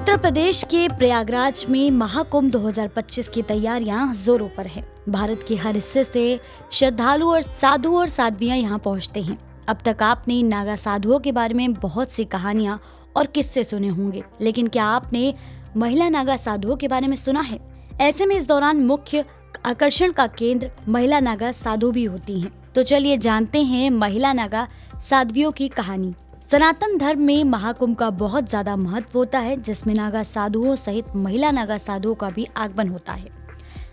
उत्तर प्रदेश के प्रयागराज में महाकुंभ 2025 की तैयारियां जोरों पर है। भारत के हर हिस्से से श्रद्धालु और साधु और साध्वियां यहां पहुंचते हैं। अब तक आपने नागा साधुओं के बारे में बहुत सी कहानियां और किस्से सुने होंगे, लेकिन क्या आपने महिला नागा साधुओं के बारे में सुना है? ऐसे में इस दौरान मुख्य आकर्षण का केंद्र महिला नागा साधु भी होती हैं। तो चलिए जानते हैं महिला नागा साध्वियों की कहानी। सनातन धर्म में महाकुंभ का बहुत ज्यादा महत्व होता है, जिसमें नागा साधुओं सहित महिला नागा साधुओं का भी आगमन होता है।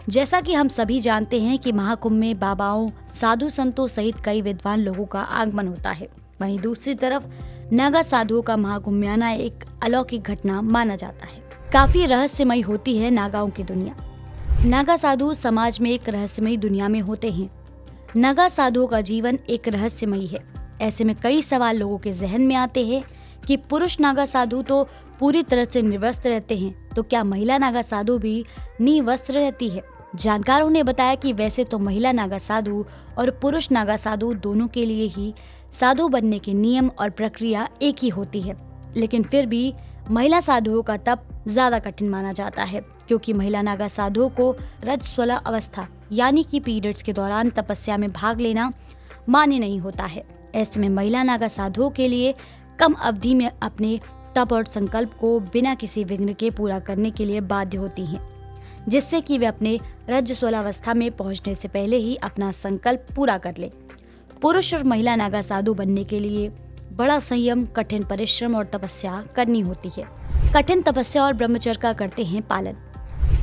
जैसा कि हम सभी जानते हैं कि महाकुंभ में बाबाओं, साधु संतों सहित कई विद्वान लोगों का आगमन होता है। वहीं दूसरी तरफ नागा साधुओं का महाकुंभ में आना एक अलौकिक घटना माना जाता है। काफी रहस्यमयी होती है नागाओं की दुनिया। नागा साधु समाज में एक रहस्यमयी दुनिया में होते हैं। नागा साधुओं का जीवन एक रहस्यमयी है। ऐसे में कई सवाल लोगों के जहन में आते हैं कि पुरुष नागा साधु तो पूरी तरह से निर्वस्त्र रहते हैं, तो क्या महिला नागा साधु भी निवस्त्र रहती है? जानकारों ने बताया कि वैसे तो महिला नागा साधु और पुरुष नागा साधु दोनों के लिए ही साधु बनने के नियम और प्रक्रिया एक ही होती है, लेकिन फिर भी महिला साधुओं का तप ज्यादा कठिन माना जाता है, क्योंकि महिला नागा साधुओं को रजस्वला अवस्था यानी कि पीरियड्स के दौरान तपस्या में भाग लेना मान्य नहीं होता है। ऐसे में महिला नागा साधुओं के लिए कम अवधि में अपने तप और संकल्प को बिना किसी विघ्न के पूरा करने के लिए बाध्य होती हैं, जिससे कि वे अपने रजस्वलावस्था में पहुंचने से पहले ही अपना संकल्प पूरा कर ले। पुरुष और महिला नागा साधु बनने के लिए बड़ा संयम, कठिन परिश्रम और तपस्या करनी होती है। कठिन तपस्या और ब्रह्मचर्य का करते हैं पालन।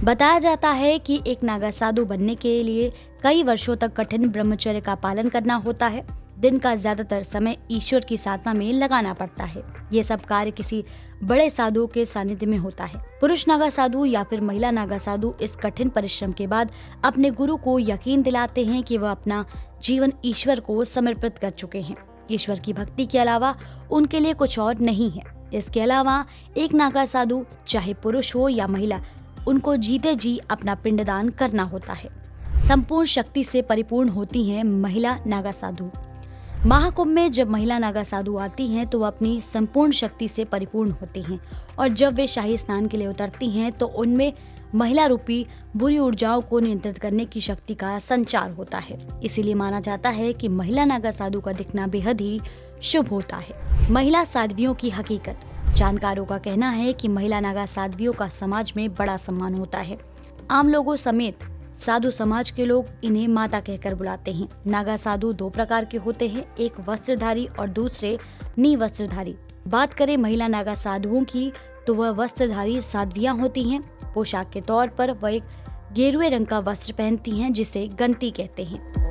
बताया जाता है कि एक नागा साधु बनने के लिए कई वर्षों तक कठिन ब्रह्मचर्य का पालन करना होता है। दिन का ज्यादातर समय ईश्वर की साधना में लगाना पड़ता है। ये सब कार्य किसी बड़े साधु के सानिध्य में होता है। पुरुष नागा साधु या फिर महिला नागा साधु इस कठिन परिश्रम के बाद अपने गुरु को यकीन दिलाते हैं कि वह अपना जीवन ईश्वर को समर्पित कर चुके हैं। ईश्वर की भक्ति के अलावा उनके लिए कुछ और नहीं है। इसके अलावा एक नागा साधु, चाहे पुरुष हो या महिला, उनको जीते जी अपना पिंडदान करना होता है। संपूर्ण शक्ति से परिपूर्ण होती हैं महिला नागा साधु। महाकुंभ में जब महिला नागा साधु आती हैं तो वह अपनी संपूर्ण शक्ति से परिपूर्ण होती हैं, और जब वे शाही स्नान के लिए उतरती हैं तो उनमें महिला रूपी बुरी ऊर्जाओं को नियंत्रित करने की शक्ति का संचार होता है। इसीलिए माना जाता है कि महिला नागा साधु का दिखना बेहद ही शुभ होता है। महिला साध्वियों की हकीकत। जानकारों का कहना है कि महिला नागा साध्वियों का समाज में बड़ा सम्मान होता है। आम लोगों समेत साधु समाज के लोग इन्हें माता कहकर बुलाते हैं। नागा साधु दो प्रकार के होते हैं, एक वस्त्रधारी और दूसरे निवस्त्रधारी। बात करें महिला नागा साधुओं की तो वह वस्त्रधारी साध्वियां होती हैं। पोशाक के तौर पर वह एक गेरुए रंग का वस्त्र पहनती हैं, जिसे गंती कहते हैं।